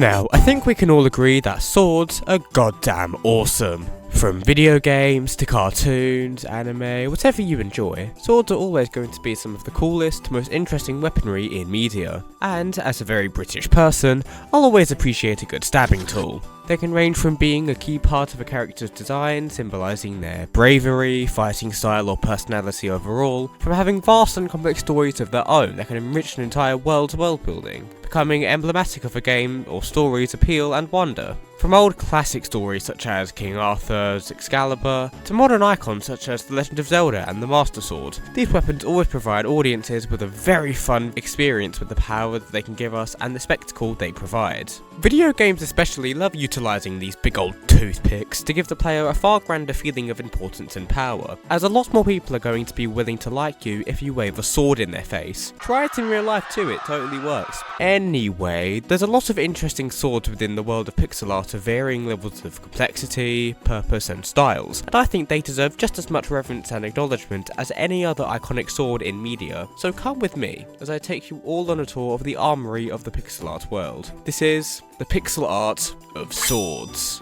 Now, I think we can all agree that swords are goddamn awesome. From video games to cartoons, anime, whatever you enjoy, swords are always going to be some of the coolest, most interesting weaponry in media. And, as a very British person, I'll always appreciate a good stabbing tool. They can range from being a key part of a character's design, symbolising their bravery, fighting style or personality overall, from having vast and complex stories of their own that can enrich an entire world's world building, becoming emblematic of a game or story's appeal and wonder. From old classic stories such as King Arthur's Excalibur, to modern icons such as The Legend of Zelda and the Master Sword, these weapons always provide audiences with a very fun experience with the power that they can give us and the spectacle they provide. Video games especially love utilising these big old toothpicks to give the player a far grander feeling of importance and power, as a lot more people are going to be willing to like you if you wave a sword in their face. Try it in real life too, it totally works. Anyway, there's a lot of interesting swords within the world of pixel art of varying levels of complexity, purpose and styles, and I think they deserve just as much reverence and acknowledgement as any other iconic sword in media. So come with me as I take you all on a tour of the armoury of the pixel art world. This is the pixel art of swords.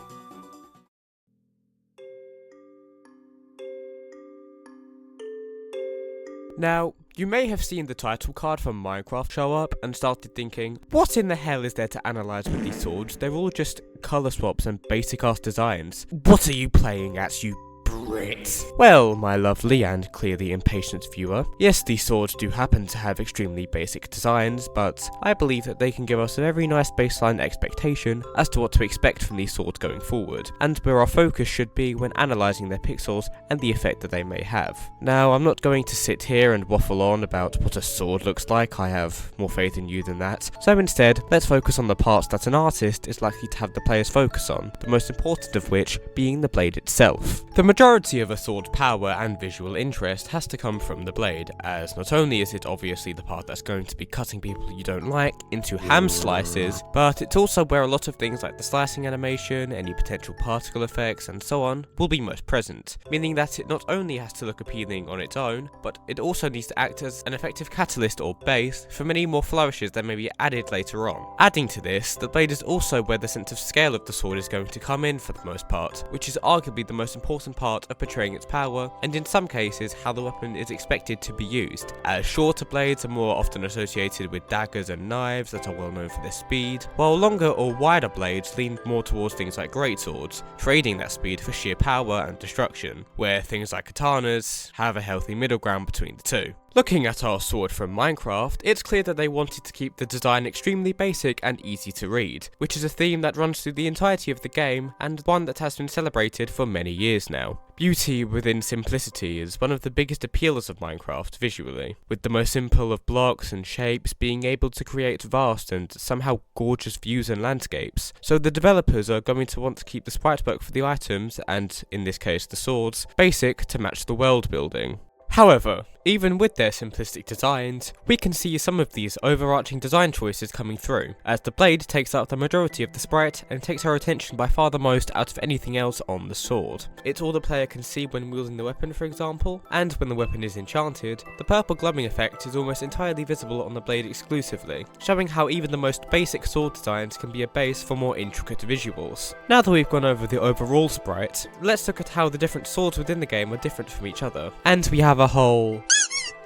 Now, you may have seen the title card from Minecraft show up and started thinking, what in the hell is there to analyse with these swords? They're all just colour swaps and basic ass designs. What are you playing at, you Brit? Well, my lovely and clearly impatient viewer, yes, these swords do happen to have extremely basic designs, but I believe that they can give us a very nice baseline expectation as to what to expect from these swords going forward, and where our focus should be when analysing their pixels and the effect that they may have. Now, I'm not going to sit here and waffle on about what a sword looks like, I have more faith in you than that, so instead, let's focus on the parts that an artist is likely to have the players focus on, the most important of which being the blade itself. The majority of a sword's power and visual interest has to come from the blade, as not only is it obviously the part that's going to be cutting people you don't like into ham slices, but it's also where a lot of things like the slicing animation, any potential particle effects and so on will be most present, meaning that it not only has to look appealing on its own, but it also needs to act as an effective catalyst or base for many more flourishes that may be added later on. Adding to this, the blade is also where the sense of scale of the sword is going to come in for the most part, which is arguably the most important part of portraying its power, and in some cases how the weapon is expected to be used, as shorter blades are more often associated with daggers and knives that are well known for their speed, while longer or wider blades lean more towards things like greatswords, trading that speed for sheer power and destruction, where things like katanas have a healthy middle ground between the two. Looking at our sword from Minecraft, it's clear that they wanted to keep the design extremely basic and easy to read, which is a theme that runs through the entirety of the game and one that has been celebrated for many years now. Beauty within simplicity is one of the biggest appeals of Minecraft visually, with the most simple of blocks and shapes being able to create vast and somehow gorgeous views and landscapes. So the developers are going to want to keep the sprite work for the items, and in this case the swords, basic to match the world building. However, even with their simplistic designs, we can see some of these overarching design choices coming through, as the blade takes up the majority of the sprite and takes our attention by far the most out of anything else on the sword. It's all the player can see when wielding the weapon, for example, and when the weapon is enchanted, the purple glowing effect is almost entirely visible on the blade exclusively, showing how even the most basic sword designs can be a base for more intricate visuals. Now that we've gone over the overall sprite, let's look at how the different swords within the game are different from each other, and we have a whole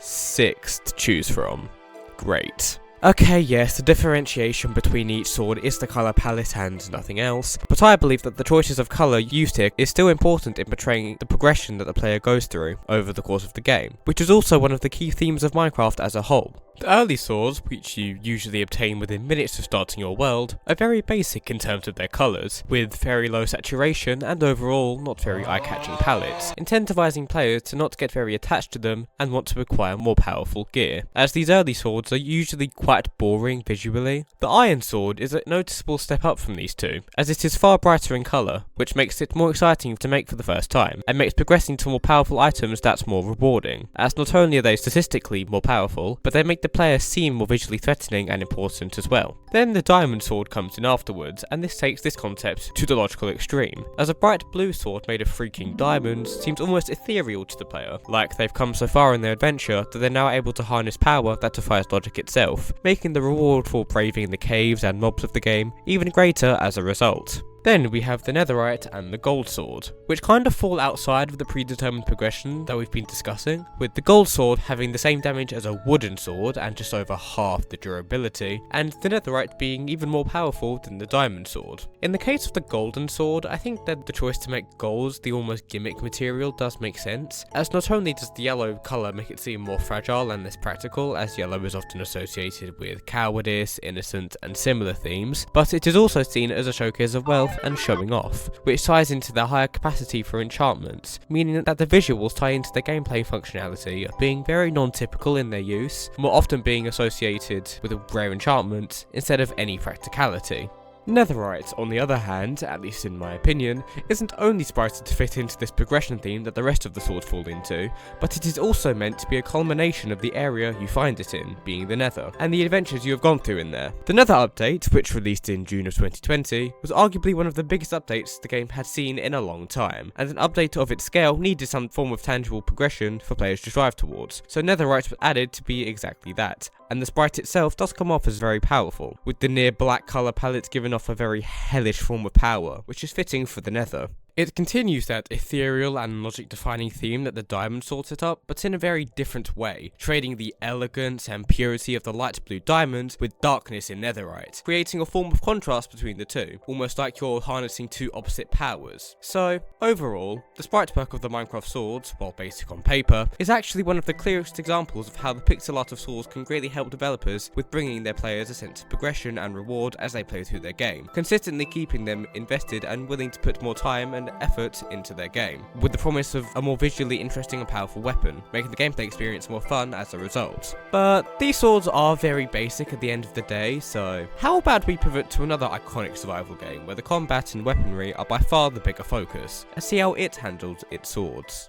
6 to choose from. Great. Okay, yes, the differentiation between each sword is the colour palette and nothing else, but I believe that the choices of colour used here is still important in portraying the progression that the player goes through over the course of the game, which is also one of the key themes of Minecraft as a whole. The early swords, which you usually obtain within minutes of starting your world, are very basic in terms of their colours, with very low saturation and overall not very eye-catching palettes, incentivising players to not get very attached to them and want to acquire more powerful gear, as these early swords are usually quite boring visually. The iron sword is a noticeable step up from these two, as it is far brighter in colour, which makes it more exciting to make for the first time, and makes progressing to more powerful items that's more rewarding, as not only are they statistically more powerful, but they make make the player seem more visually threatening and important as well. Then the diamond sword comes in afterwards, and this takes this concept to the logical extreme, as a bright blue sword made of freaking diamonds seems almost ethereal to the player, like they've come so far in their adventure that they're now able to harness power that defies logic itself, making the reward for braving the caves and mobs of the game even greater as a result. Then we have the netherite and the gold sword, which kind of fall outside of the predetermined progression that we've been discussing, with the gold sword having the same damage as a wooden sword and just over half the durability, and the netherite being even more powerful than the diamond sword. In the case of the golden sword, I think that the choice to make gold the almost gimmick material does make sense, as not only does the yellow colour make it seem more fragile and less practical, as yellow is often associated with cowardice, innocence and similar themes, but it is also seen as a showcase of wealth and showing off, which ties into their higher capacity for enchantments, meaning that the visuals tie into their gameplay functionality of being very non-typical in their use, more often being associated with a rare enchantment instead of any practicality. Netherite, on the other hand, at least in my opinion, isn't only sprited to fit into this progression theme that the rest of the swords fall into, but it is also meant to be a culmination of the area you find it in, being the Nether, and the adventures you have gone through in there. The Nether update, which released in June of 2020, was arguably one of the biggest updates the game had seen in a long time, and an update of its scale needed some form of tangible progression for players to strive towards, so Netherite was added to be exactly that. And the sprite itself does come off as very powerful, with the near black colour palette giving off a very hellish form of power, which is fitting for the Nether. It continues that ethereal and logic-defining theme that the diamond sword set up, but in a very different way, trading the elegance and purity of the light blue diamond with darkness in netherite, creating a form of contrast between the two, almost like you're harnessing two opposite powers. So, overall, the sprite work of the Minecraft swords, while basic on paper, is actually one of the clearest examples of how the pixel art of swords can greatly help developers with bringing their players a sense of progression and reward as they play through their game, consistently keeping them invested and willing to put more time and effort into their game, with the promise of a more visually interesting and powerful weapon, making the gameplay experience more fun as a result. But these swords are very basic at the end of the day, so how about we pivot to another iconic survival game where the combat and weaponry are by far the bigger focus, and see how it handled its swords.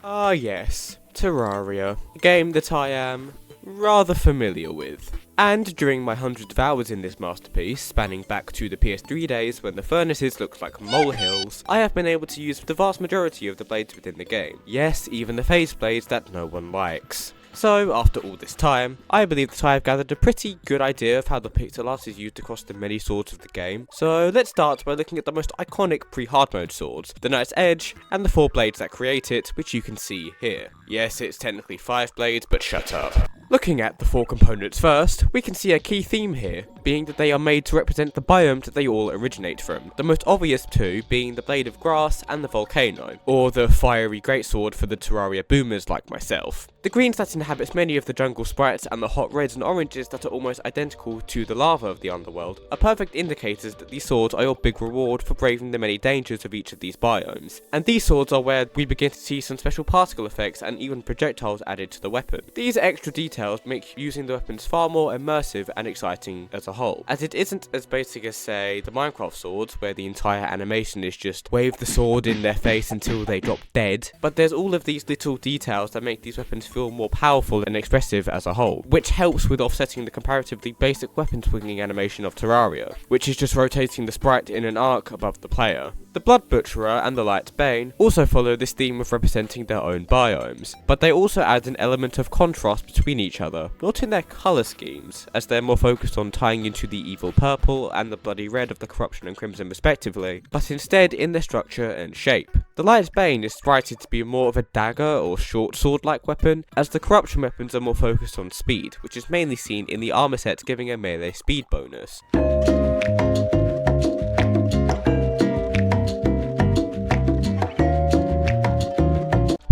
Ah yes, Terraria, a game that I am rather familiar with. And during my hundreds of hours in this masterpiece, spanning back to the PS3 days when the furnaces looked like molehills, I have been able to use the vast majority of the blades within the game. Yes, even the phase blades that no one likes. So, after all this time, I believe that I have gathered a pretty good idea of how the pixel art is used across the many swords of the game. So, let's start by looking at the most iconic pre-hard mode swords, the Knight's Edge, and the 4 blades that create it, which you can see here. Yes, it's technically 5 blades, but shut up. Looking at the 4 components first, we can see a key theme here, being that they are made to represent the biomes that they all originate from, the most obvious two being the Blade of Grass and the Volcano, or the fiery greatsword for the Terraria boomers like myself. The greens that inhabits many of the jungle sprites and the hot reds and oranges that are almost identical to the lava of the underworld are perfect indicators that these swords are your big reward for braving the many dangers of each of these biomes. And these swords are where we begin to see some special particle effects and even projectiles added to the weapon. These extra details make using the weapons far more immersive and exciting as a whole, as it isn't as basic as, say, the Minecraft swords where the entire animation is just wave the sword in their face until they drop dead, but there's all of these little details that make these weapons feel more powerful and expressive as a whole, which helps with offsetting the comparatively basic weapon swinging animation of Terraria, which is just rotating the sprite in an arc above the player. The Blood Butcherer and the Light Bane also follow this theme of representing their own biomes, but they also add an element of contrast between each other, not in their colour schemes, as they're more focused on tying into the evil purple and the bloody red of the corruption and crimson respectively, but instead in their structure and shape. The Light Bane is sprited to be more of a dagger or short sword-like weapon, as the corruption weapons are more focused on speed, which is mainly seen in the armor set giving a melee speed bonus.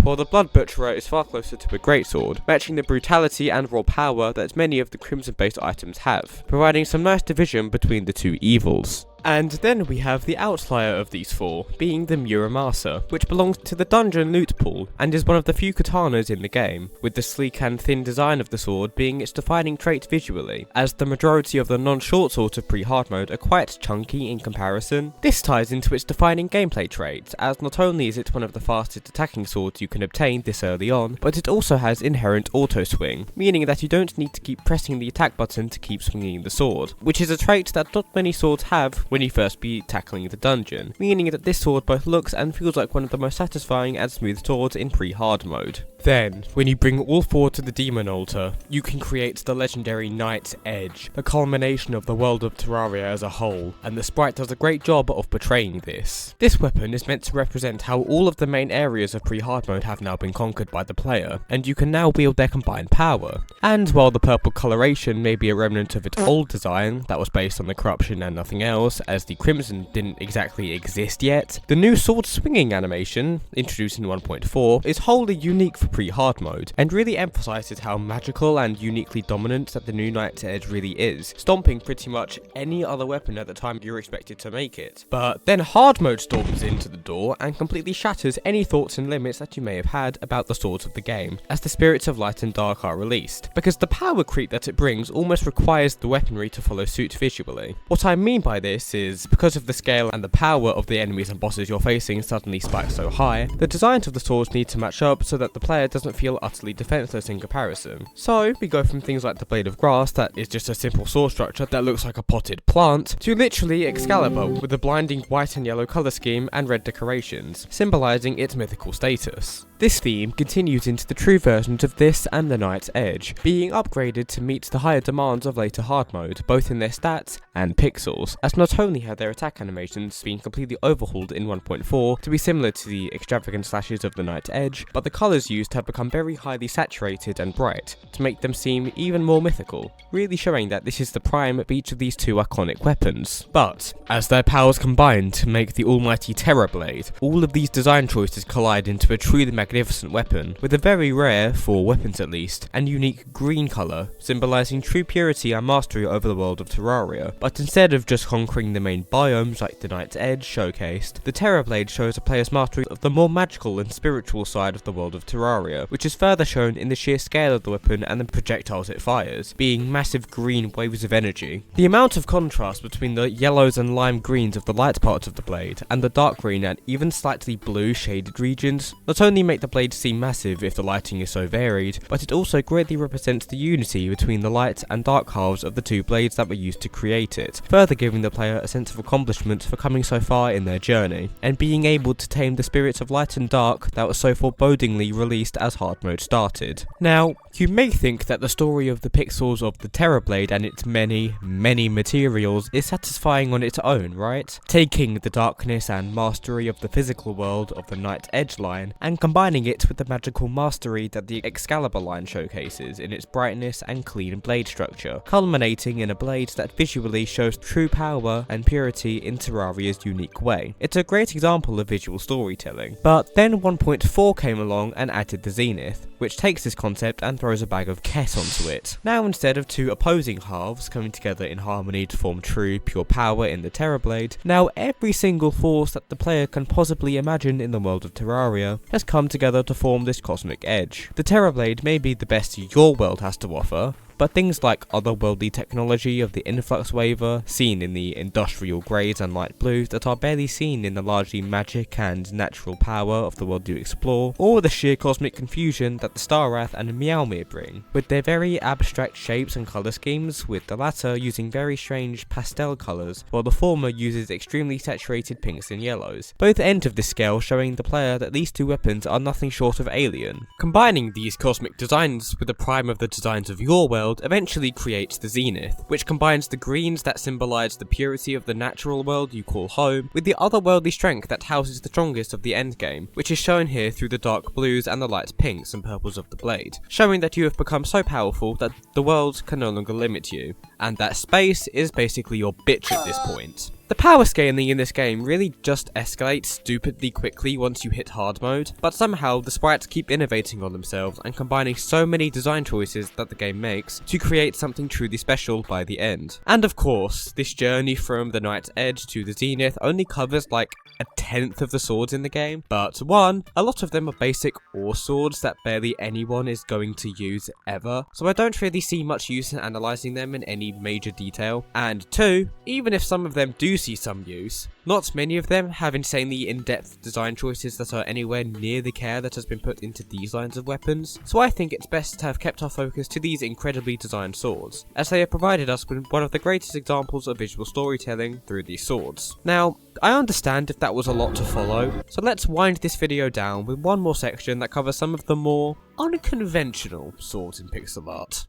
While the Blood Butcherer is far closer to a greatsword, matching the brutality and raw power that many of the crimson-based items have, providing some nice division between the two evils. And then we have the outlier of these four, being the Muramasa, which belongs to the dungeon loot pool, and is one of the few katanas in the game, with the sleek and thin design of the sword being its defining trait visually, as the majority of the non-short swords of pre-hard mode are quite chunky in comparison. This ties into its defining gameplay traits, as not only is it one of the fastest attacking swords you can obtain this early on, but it also has inherent auto swing, meaning that you don't need to keep pressing the attack button to keep swinging the sword, which is a trait that not many swords have when you first be tackling the dungeon, meaning that this sword both looks and feels like one of the most satisfying and smooth swords in pre-hard mode. Then, when you bring all four to the Demon Altar, you can create the legendary Knight's Edge, the culmination of the world of Terraria as a whole, and the sprite does a great job of portraying this. This weapon is meant to represent how all of the main areas of pre-hard mode have now been conquered by the player, and you can now wield their combined power. And while the purple coloration may be a remnant of its old design, that was based on the corruption and nothing else, as the crimson didn't exactly exist yet, the new sword swinging animation, introduced in 1.4, is wholly unique for pre-hard mode, and really emphasizes how magical and uniquely dominant that the new Knight's Edge really is, stomping pretty much any other weapon at the time you're expected to make it. But then hard mode storms into the door and completely shatters any thoughts and limits that you may have had about the swords of the game, as the spirits of light and dark are released, because the power creep that it brings almost requires the weaponry to follow suit visually. What I mean by this is, because of the scale and the power of the enemies and bosses you're facing suddenly spike so high, the designs of the swords need to match up so that the player doesn't feel utterly defenseless in comparison. So, we go from things like the Blade of Grass that is just a simple sword structure that looks like a potted plant, to literally Excalibur with a blinding white and yellow colour scheme and red decorations, symbolising its mythical status. This theme continues into the true versions of this and the Knight's Edge, being upgraded to meet the higher demands of later hard mode, both in their stats and pixels, as not only have their attack animations been completely overhauled in 1.4 to be similar to the extravagant slashes of the Knight's Edge, but the colours used have become very highly saturated and bright, to make them seem even more mythical, really showing that this is the prime of each of these two iconic weapons. But, as their powers combine to make the almighty Terror Blade, all of these design choices collide into a truly magnificent weapon, with a very rare, for weapons at least, and unique green colour, symbolising true purity and mastery over the world of Terraria. But instead of just conquering the main biomes like the Knight's Edge showcased, the Terror Blade shows a player's mastery of the more magical and spiritual side of the world of Terraria, which is further shown in the sheer scale of the weapon and the projectiles it fires, being massive green waves of energy. The amount of contrast between the yellows and lime greens of the light parts of the blade, and the dark green and even slightly blue shaded regions, not only make the blade seem massive if the lighting is so varied, but it also greatly represents the unity between the light and dark halves of the two blades that were used to create it, further giving the player a sense of accomplishment for coming so far in their journey, and being able to tame the spirits of light and dark that was so forebodingly released as hard mode started. Now, you may think that the story of the pixels of the Terror Blade and its many materials is satisfying on its own, right? Taking the darkness and mastery of the physical world of the Knight's Edge line and combining it with the magical mastery that the Excalibur line showcases in its brightness and clean blade structure, culminating in a blade that visually shows true power and purity in Terraria's unique way. It's a great example of visual storytelling. But then 1.4 came along and added the Zenith, which takes this concept and throws a bag of Kess onto it. Now, instead of two opposing halves coming together in harmony to form true, pure power in the Terror Blade, now every single force that the player can possibly imagine in the world of Terraria has come together to form this cosmic edge. The Terror Blade may be the best your world has to offer, but things like otherworldly technology of the influx waver, seen in the industrial greys and light blues that are barely seen in the largely magic and natural power of the world you explore, or the sheer cosmic confusion that the Starwrath and Meowmere bring, with their very abstract shapes and colour schemes, with the latter using very strange pastel colours, while the former uses extremely saturated pinks and yellows. Both ends of this scale showing the player that these two weapons are nothing short of alien. Combining these cosmic designs with the prime of the designs of your world eventually creates the Zenith, which combines the greens that symbolise the purity of the natural world you call home, with the otherworldly strength that houses the strongest of the endgame, which is shown here through the dark blues and the light pinks and purples of the blade, showing that you have become so powerful that the world can no longer limit you, and that space is basically your bitch at this point. The power scaling in this game really just escalates stupidly quickly once you hit hard mode, but somehow the sprites keep innovating on themselves and combining so many design choices that the game makes to create something truly special by the end. And of course, this journey from the Knight's Edge to the Zenith only covers like a tenth of the swords in the game, but one, a lot of them are basic ore swords that barely anyone is going to use ever, so I don't really see much use in analysing them in any major detail, and two, even if some of them do see some use, not many of them have insanely in-depth design choices that are anywhere near the care that has been put into these lines of weapons, so I think it's best to have kept our focus to these incredibly designed swords, as they have provided us with one of the greatest examples of visual storytelling through these swords. Now, I understand if that was a lot to follow, so let's wind this video down with one more section that covers some of the more unconventional swords in pixel art.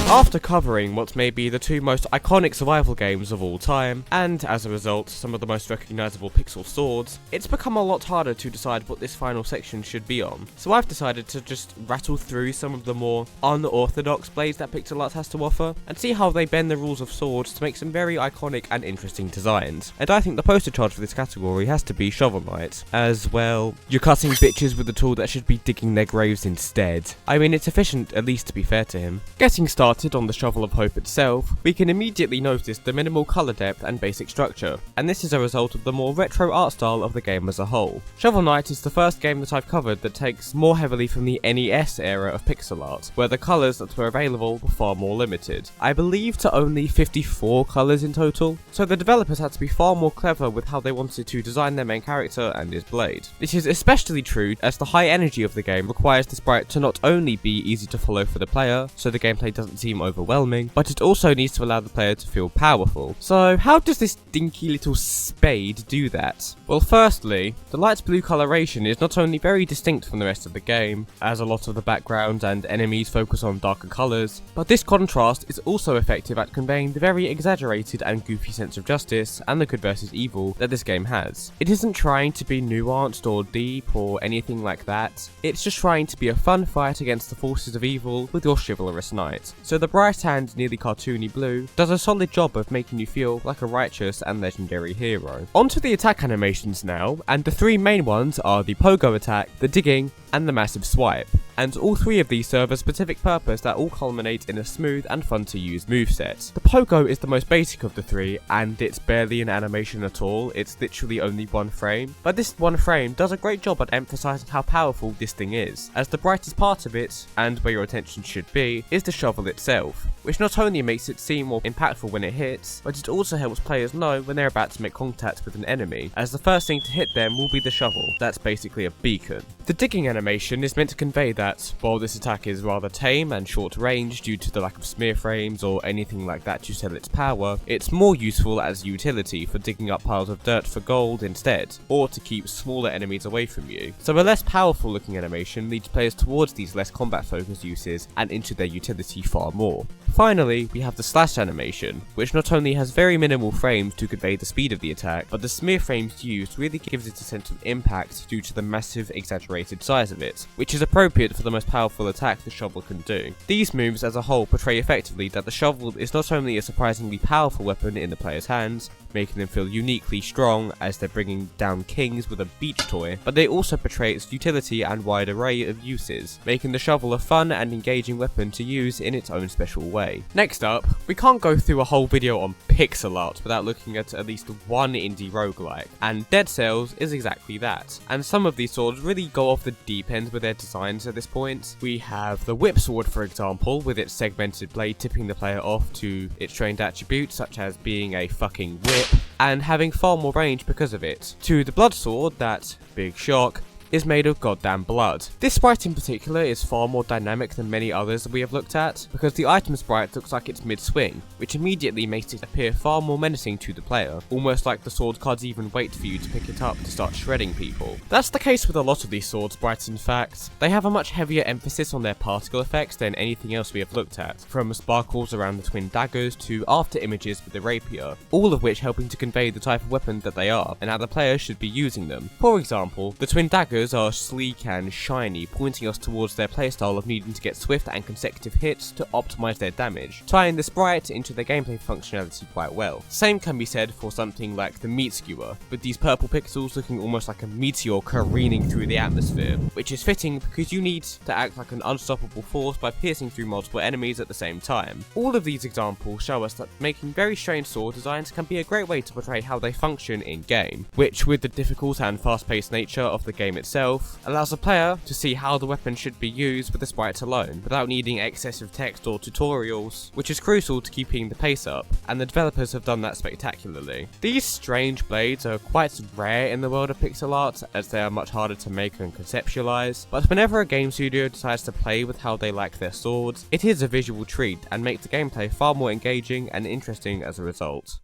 After covering what may be the two most iconic survival games of all time, and as a result, some of the most recognisable pixel swords, it's become a lot harder to decide what this final section should be on. So I've decided to just rattle through some of the more unorthodox blades that pixel art has to offer, and see how they bend the rules of swords to make some very iconic and interesting designs. And I think the poster child for this category has to be Shovel Knight, as well, you're cutting bitches with a tool that should be digging their graves instead. I mean, it's efficient, at least to be fair to him. Getting started on the Shovel of Hope itself, we can immediately notice the minimal colour depth and basic structure, and this is a result of the more retro art style of the game as a whole. Shovel Knight is the first game that I've covered that takes more heavily from the NES era of pixel art, where the colours that were available were far more limited. I believe to only 54 colours in total, so the developers had to be far more clever with how they wanted to design their main character and his blade. This is especially true as the high energy of the game requires the sprite to not only be easy to follow for the player, so the gameplay doesn't seem overwhelming, but it also needs to allow the player to feel powerful. So how does this dinky little spade do that? Well, firstly, the light blue coloration is not only very distinct from the rest of the game, as a lot of the background and enemies focus on darker colours, but this contrast is also effective at conveying the very exaggerated and goofy sense of justice and the good versus evil that this game has. It isn't trying to be nuanced or deep or anything like that, it's just trying to be a fun fight against the forces of evil with your chivalrous knight. So the bright and nearly cartoony blue does a solid job of making you feel like a righteous and legendary hero. Onto the attack animations now, and the three main ones are the pogo attack, the digging, and the massive swipe. And all three of these serve a specific purpose that all culminate in a smooth and fun to use moveset. The pogo is the most basic of the three, and it's barely an animation at all, it's literally only one frame. But this one frame does a great job at emphasizing how powerful this thing is, as the brightest part of it, and where your attention should be, is the shovel itself, which not only makes it seem more impactful when it hits, but it also helps players know when they're about to make contact with an enemy, as the first thing to hit them will be the shovel. That's basically a beacon. The digging animation is meant to convey that, while this attack is rather tame and short range due to the lack of smear frames or anything like that to sell its power, it's more useful as utility for digging up piles of dirt for gold instead, or to keep smaller enemies away from you. So a less powerful looking animation leads players towards these less combat focused uses and into their utility far more. Finally, we have the slash animation, which not only has very minimal frames to convey the speed of the attack, but the smear frames used really gives it a sense of impact due to the massive exaggerated size of it, which is appropriate for the most powerful attack the shovel can do. These moves as a whole portray effectively that the shovel is not only a surprisingly powerful weapon in the player's hands, making them feel uniquely strong as they're bringing down kings with a beach toy, but they also portray its utility and wide array of uses, making the shovel a fun and engaging weapon to use in its own special way. Next up, we can't go through a whole video on pixel art without looking at least one indie roguelike, and Dead Cells is exactly that. And some of these swords really go off the deep end with their designs at this point. We have the whip sword, for example, with its segmented blade tipping the player off to its trained attributes such as being a fucking whip and having far more range because of it, to the blood sword that, big shock, is made of goddamn blood. This sprite in particular is far more dynamic than many others that we have looked at, because the item sprite looks like it's mid-swing, which immediately makes it appear far more menacing to the player, almost like the sword can't even wait for you to pick it up to start shredding people. That's the case with a lot of these sword sprites in fact. They have a much heavier emphasis on their particle effects than anything else we have looked at, from sparkles around the twin daggers to after images with the rapier, all of which helping to convey the type of weapon that they are, and how the player should be using them. For example, the twin daggers daggers are sleek and shiny, pointing us towards their playstyle of needing to get swift and consecutive hits to optimize their damage, tying the sprite into their gameplay functionality quite well. Same can be said for something like the meat skewer, with these purple pixels looking almost like a meteor careening through the atmosphere, which is fitting because you need to act like an unstoppable force by piercing through multiple enemies at the same time. All of these examples show us that making very strange sword designs can be a great way to portray how they function in-game, which, with the difficult and fast-paced nature of the game itself, allows the player to see how the weapon should be used with the sprites alone, without needing excessive text or tutorials, which is crucial to keeping the pace up, and the developers have done that spectacularly. These strange blades are quite rare in the world of pixel art, as they are much harder to make and conceptualize, but whenever a game studio decides to play with how they like their swords, it is a visual treat and makes the gameplay far more engaging and interesting as a result.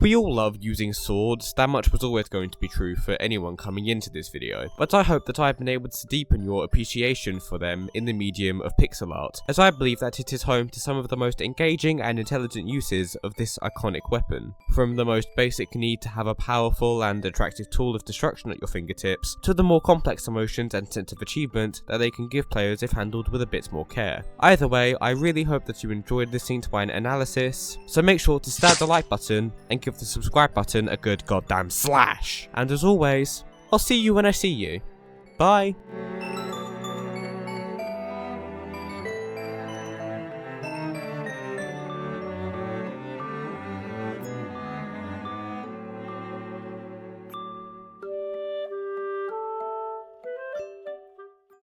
We all love using swords, that much was always going to be true for anyone coming into this video, but I hope that I've been able to deepen your appreciation for them in the medium of pixel art, as I believe that it is home to some of the most engaging and intelligent uses of this iconic weapon. From the most basic need to have a powerful and attractive tool of destruction at your fingertips, to the more complex emotions and sense of achievement that they can give players if handled with a bit more care. Either way, I really hope that you enjoyed listening to my analysis, so make sure to stab the like button and give the subscribe button a good goddamn slash. And as always, I'll see you when I see you. Bye.